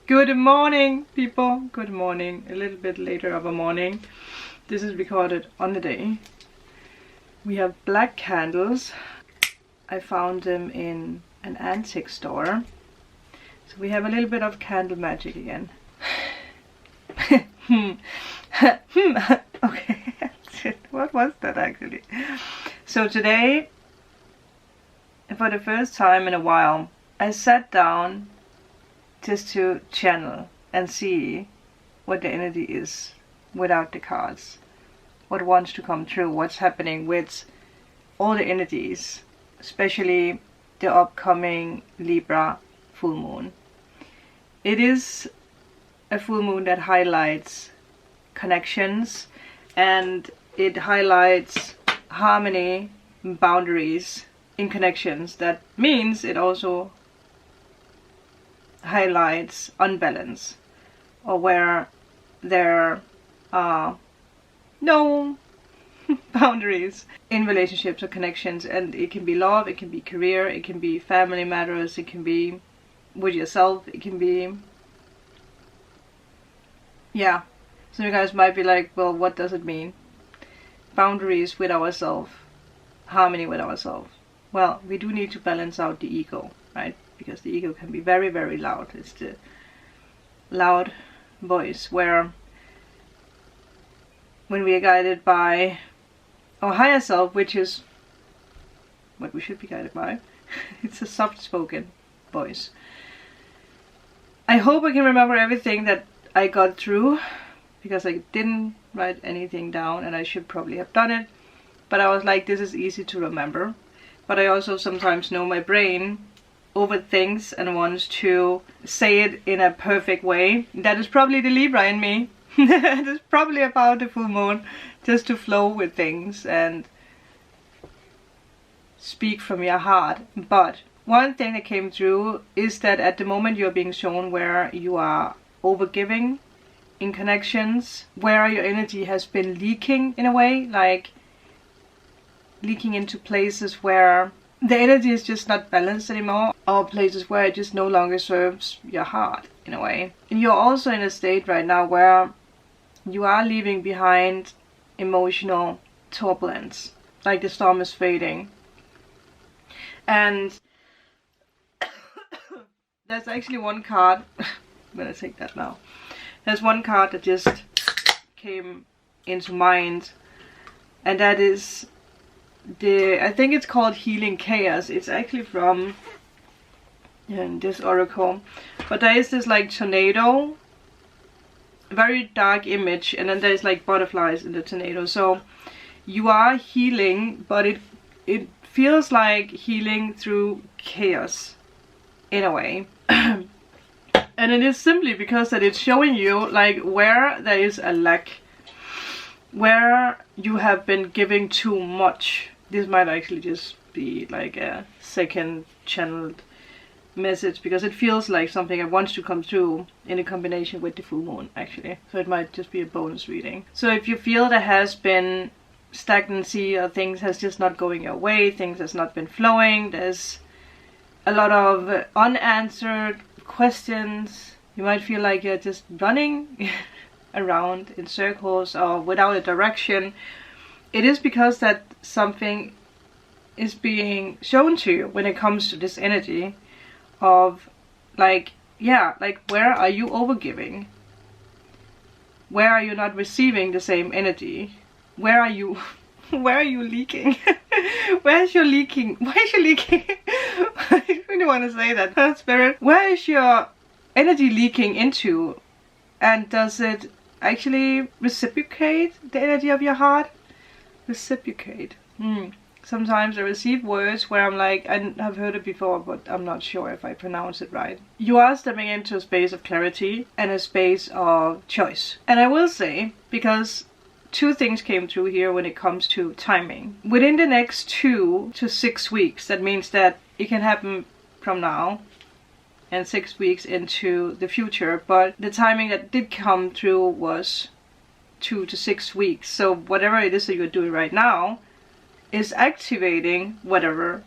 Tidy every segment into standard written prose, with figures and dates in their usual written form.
Good morning, people. Good morning. A little bit later of a morning. This is recorded on the day. We have black candles. I found them in an antique store. So we have a little bit of candle magic again. Okay. What was that actually? So today, for the first time in a while, I sat down just to channel and see what the energy is without the cards. What wants to come true, what's happening with all the energies, especially the upcoming Libra full moon. It is a full moon that highlights connections, and it highlights harmony, boundaries in connections. That means it also highlights unbalance, or where there are no boundaries in relationships or connections. And it can be love, it can be career, it can be family matters, it can be with yourself, it can be, yeah. So you guys might be like, well, what does it mean? Boundaries with ourselves, harmony with ourselves. Well, we do need to balance out the ego, right? Because the ego can be very, very loud. It's the loud voice where, when we are guided by our higher self, which is what we should be guided by, it's a soft-spoken voice. I hope I can remember everything that I got through, because I didn't write anything down, and I should probably have done it. But I was like, this is easy to remember. But I also sometimes know my brain overthinks and wants to say it in a perfect way. That is probably the Libra in me. It is probably about the full moon, just to flow with things and speak from your heart. But one thing that came through is that at the moment you're being shown where you are overgiving in connections, where your energy has been leaking in a way, like leaking into places where the energy is just not balanced anymore, or places where it just no longer serves your heart in a way. And you're also in a state right now where you are leaving behind emotional turbulence, like the storm is fading. And there's actually one card, I'm gonna take that now. There's one card that just came into mind, and that is I think it's called Healing Chaos. It's actually from this oracle. But there is this like tornado, very dark image, and then there's like butterflies in the tornado. So you are healing, but it feels like healing through chaos in a way. And it is simply because that it's showing you like where there is a lack, where you have been giving too much. This might actually just be like a second channeled message, because it feels like something that wants to come through in a combination with the full moon actually. So it might just be a bonus reading. So if you feel there has been stagnancy, or things has just not going your way, things has not been flowing, there's a lot of unanswered questions, you might feel like you're just running around in circles or without a direction. It is because that something is being shown to you when it comes to this energy of like, yeah, like where are you overgiving? Where are you not receiving the same energy? Where are you where are you leaking? Where's your leaking? Why is your leaking? I really want to say that. Spirit, where is your energy leaking into? And does it actually reciprocate the energy of your heart? Reciprocate. Sometimes I receive words where I'm like, I have heard it before, but I'm not sure if I pronounce it right. You are stepping into a space of clarity and a space of choice. And I will say, because two things came through here when it comes to timing. Within the next 2 to 6 weeks, that means that it can happen from now and 6 weeks into the future. But the timing that did come through was 2 to 6 weeks. So whatever it is that you're doing right now is activating whatever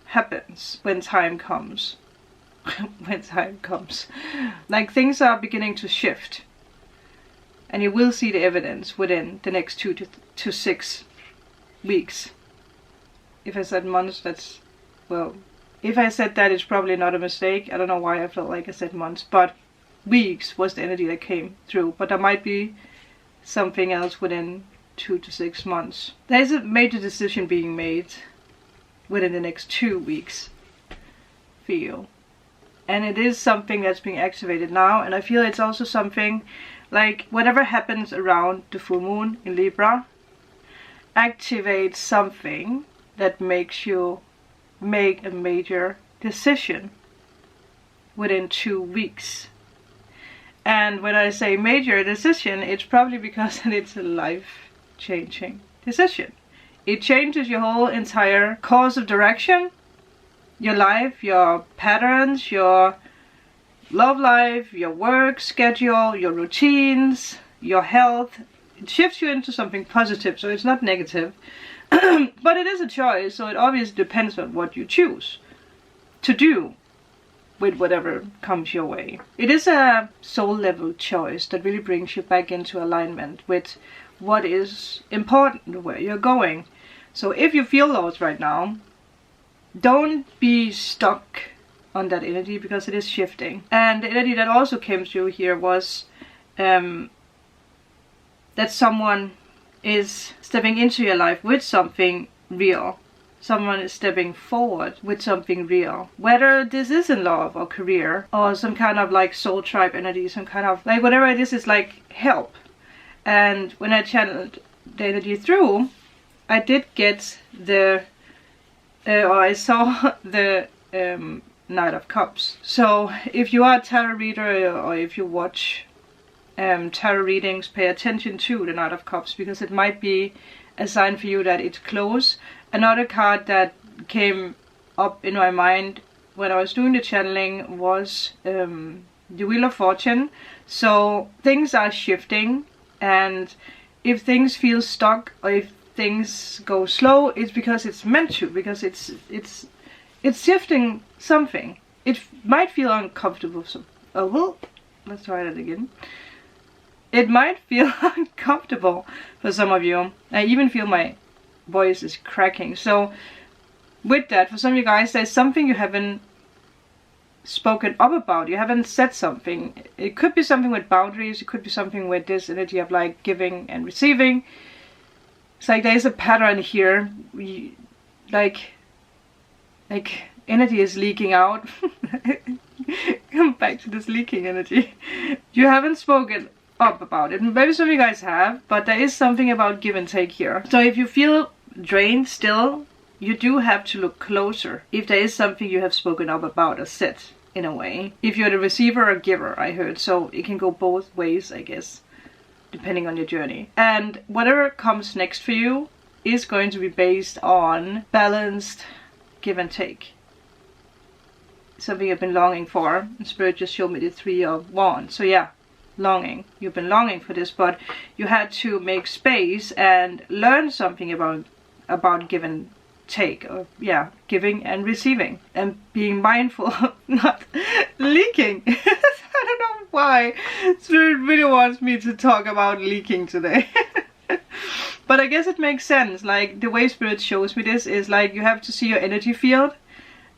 happens when time comes. when time comes. Like things are beginning to shift. And you will see the evidence within the next 2 to 6 weeks. If I said months, that's, well, if I said that, it's probably not a mistake. I don't know why I felt like I said months, but weeks was the energy that came through. But there might be something else within 2 to 6 months. There is a major decision being made within the next 2 weeks for you. And it is something that's being activated now. And I feel it's also something like whatever happens around the full moon in Libra activates something that makes you make a major decision within 2 weeks. And when I say major decision, it's probably because it's a life-changing decision. It changes your whole entire course of direction, your life, your patterns, your love life, your work schedule, your routines, your health. It shifts you into something positive, so it's not negative. But it is a choice, so it obviously depends on what you choose to do with whatever comes your way. It is a soul level choice that really brings you back into alignment with what is important, where you're going. So if you feel lost right now, don't be stuck on that energy, because it is shifting. And the energy that also came through here was that someone is stepping into your life with something real. Someone is stepping forward with something real. Whether this is in love or career or some kind of like soul tribe energy, some kind of like whatever it is like help. And when I channeled the energy through, I did get the, or I saw the Knight of Cups. So if you are a tarot reader or if you watch tarot readings, pay attention to the Knight of Cups, because it might be a sign for you that it's close. Another card that came up in my mind when I was doing the channeling was the Wheel of Fortune. So things are shifting, and if things feel stuck or if things go slow, it's because it's meant to, because it's shifting something. It might feel uncomfortable. So, oh well, let's try that again. It might feel uncomfortable for some of you. I even feel my voice is cracking. So with that, for some of you guys, there's something you haven't spoken up about. You haven't said something. It could be something with boundaries. It could be something with this energy of like giving and receiving. It's like there's a pattern here. Like energy is leaking out. Come back to this leaking energy. You haven't spoken up about it. Maybe some of you guys have, but there is something about give and take here. So if you feel drained still, you do have to look closer if there is something you have spoken up about or said, in a way. If you're the receiver or giver, I heard. So it can go both ways, I guess, depending on your journey. And whatever comes next for you is going to be based on balanced give and take. Something you've been longing for. And Spirit just showed me the 3 of Wands. So yeah, longing. You've been longing for this, but you had to make space and learn something about give and take, or yeah, giving and receiving, and being mindful of not leaking. I don't know why Spirit really wants me to talk about leaking today. But I guess it makes sense. Like the way Spirit shows me this is like you have to see your energy field,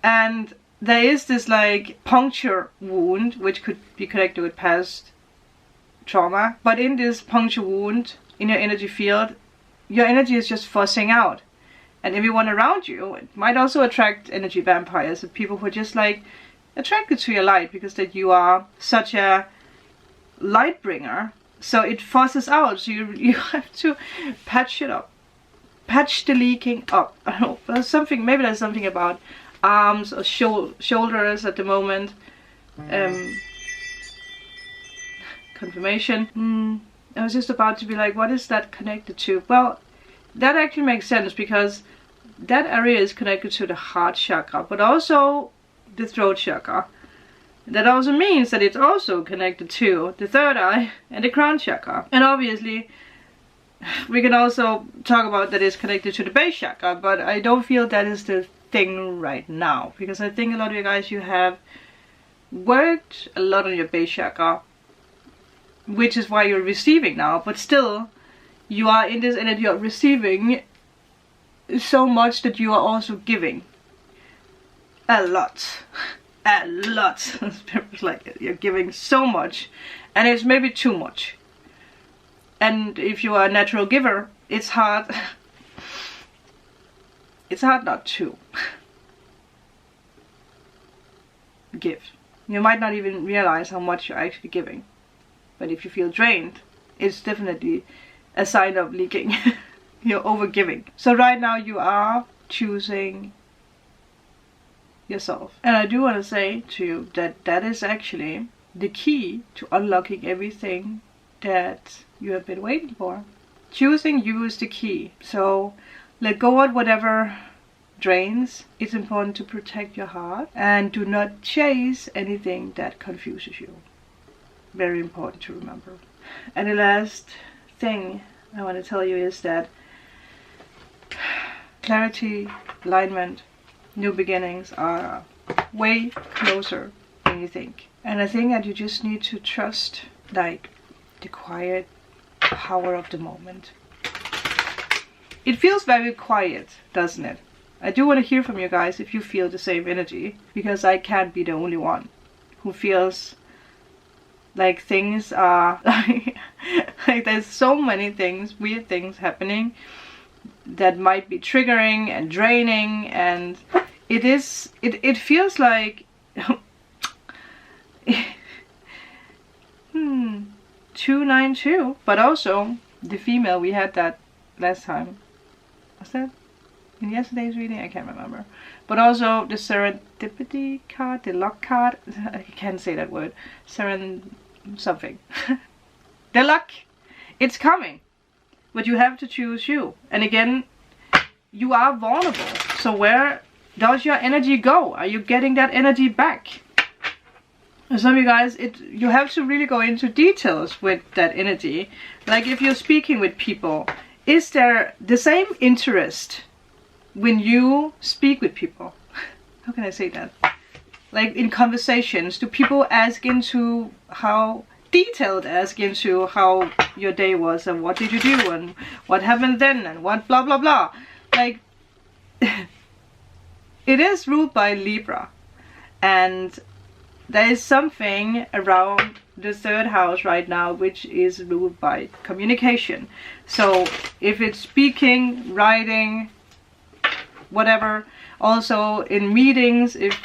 and there is this like puncture wound which could be connected with past trauma, but in this puncture wound in your energy field, your energy is just fussing out, and everyone around you, it might also attract energy vampires, and people who are just like attracted to your light because that you are such a light bringer. So it fusses out, so you have to patch it up, patch the leaking up. I don't know, there's something, maybe there's something about arms or shoulders at the moment. Confirmation. I was just about to be like, what is that connected to? Well, that actually makes sense, because that area is connected to the heart chakra, but also the throat chakra. That also means that it's also connected to the third eye and the crown chakra. And obviously we can also talk about that it's connected to the base chakra, but I don't feel that is the thing right now, because I think a lot of you guys, you have worked a lot on your base chakra, which is why you're receiving now, but still you are in this energy of receiving so much that you are also giving a lot. A lot. It's like you're giving so much, and it's maybe too much. And if you are a natural giver, it's hard. It's hard not to give. You might not even realize how much you're actually giving. But if you feel drained, it's definitely a sign of leaking. You're overgiving. So right now you are choosing yourself. And I do want to say to you that that is actually the key to unlocking everything that you have been waiting for. Choosing you is the key. So let go of whatever drains. It's important to protect your heart and do not chase anything that confuses you. Very important to remember. And the last thing I want to tell you is that clarity, alignment, new beginnings are way closer than you think. And I think that you just need to trust like the quiet power of the moment. It feels very quiet, doesn't it? I do want to hear from you guys if you feel the same energy, because I can't be the only one who feels like things are like there's so many things, weird things happening that might be triggering and draining, and it feels like 292, but also the female, we had that last time. Was that in yesterday's reading? I can't remember. But also the serendipity card, the luck card. I can't say that word. Something. The luck. It's coming. But you have to choose you. And again, you are vulnerable. So where does your energy go? Are you getting that energy back? And some of you guys, you have to really go into details with that energy. Like if you're speaking with people, is there the same interest when you speak with people? How can I say that? Like in conversations, do people ask into how detailed, ask into how your day was and what did you do and what happened then and what blah blah blah? Like it is ruled by Libra, and there is something around the third house right now which is ruled by communication. So if it's speaking, writing, whatever, also in meetings, if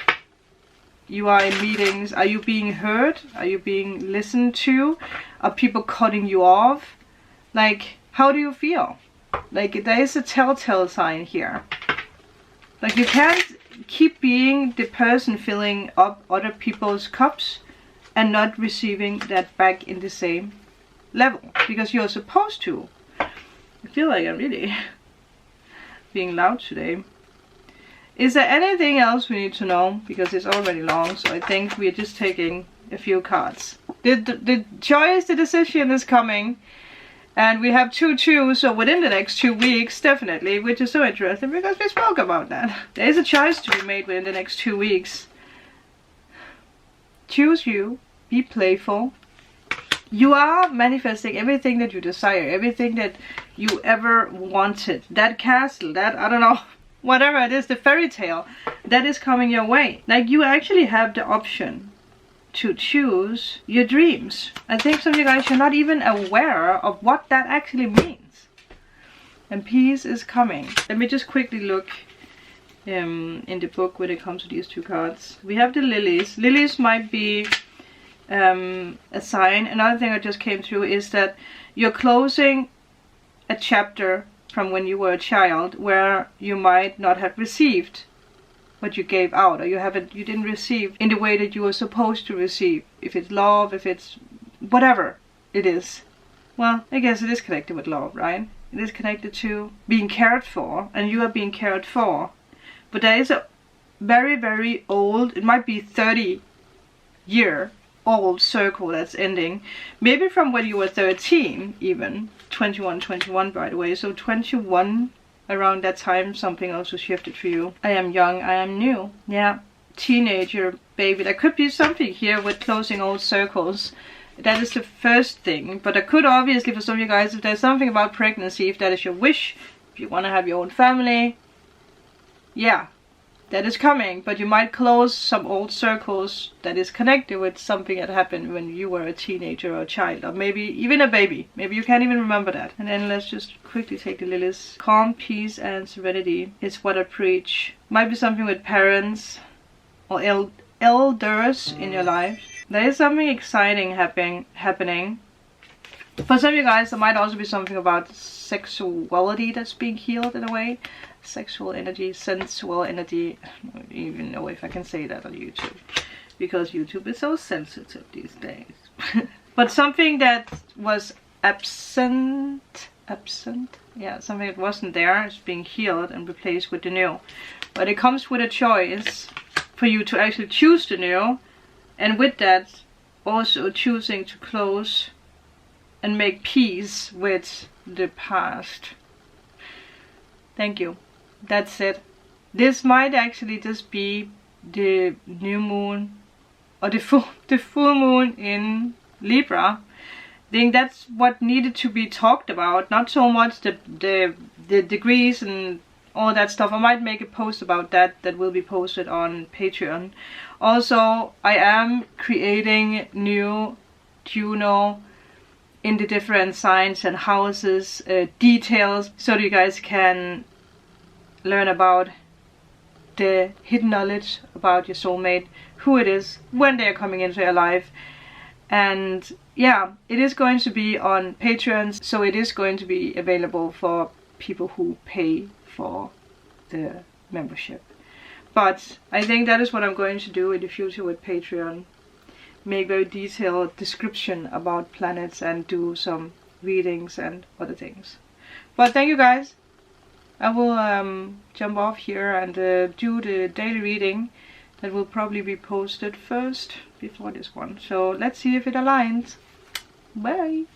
you are in meetings, are you being heard? Are you being listened to? Are people cutting you off? Like, how do you feel? Like, there is a telltale sign here. Like, you can't keep being the person filling up other people's cups and not receiving that back in the same level, because you're supposed to. I feel like I'm really being loud today. Is there anything else we need to know? Because it's already long, so I think we're just taking a few cards. The choice, the decision is coming. And we have 2-2, so within the next 2 weeks, definitely, which is so interesting because we spoke about that. There is a choice to be made within the next 2 weeks. Choose you, be playful. You are manifesting everything that you desire, everything that you ever wanted. That castle, that, I don't know, whatever it is, the fairy tale, that is coming your way. Like, you actually have the option to choose your dreams. I think some of you guys are not even aware of what that actually means. And peace is coming. Let me just quickly look in the book when it comes to these two cards. We have the lilies. Lilies might be a sign. Another thing that just came through is that you're closing a chapter from when you were a child where you might not have received what you gave out, or you didn't receive in the way that you were supposed to receive. If it's love, if it's whatever it is. Well, I guess it is connected with love, right? It is connected to being cared for, and you are being cared for. But there is a very, very old, it might be 30-year-old circle that's ending. Maybe from when you were 13 even. 21 by the way. So 21, around that time something also shifted for you. I am young, I am new. Yeah, teenager baby. There could be something here with closing old circles. That is the first thing. But there could obviously, for some of you guys, if there's something about pregnancy, if that is your wish, if you want to have your own family, yeah, that is coming. But you might close some old circles that is connected with something that happened when you were a teenager or a child, or maybe even a baby. Maybe you can't even remember that. And then let's just quickly take the lilies. Calm, peace, and serenity is what I preach. Might be something with parents or elders in your life. There is something exciting happening. For some of you guys, there might also be something about sexuality that's being healed in a way. Sexual energy, sensual energy. I don't even know if I can say that on YouTube, because YouTube is so sensitive these days. But something that was absent, yeah, something that wasn't there is being healed and replaced with the new. But it comes with a choice for you to actually choose the new, and with that also choosing to close and make peace with the past. Thank you. That's it. This might actually just be the new moon or the full moon in Libra. I think that's what needed to be talked about, not so much the degrees and all that stuff. I might make a post about that will be posted on Patreon. Also, I am creating new Juno in the different signs and houses details, so that you guys can learn about the hidden knowledge about your soulmate, who it is, when they are coming into your life. And yeah, it is going to be on Patreon, so it is going to be available for people who pay for the membership. But I think that is what I'm going to do in the future with Patreon. Make very detailed description about planets and do some readings and other things. But thank you guys. I will jump off here and do the daily reading that will probably be posted first before this one. So let's see if it aligns. Bye!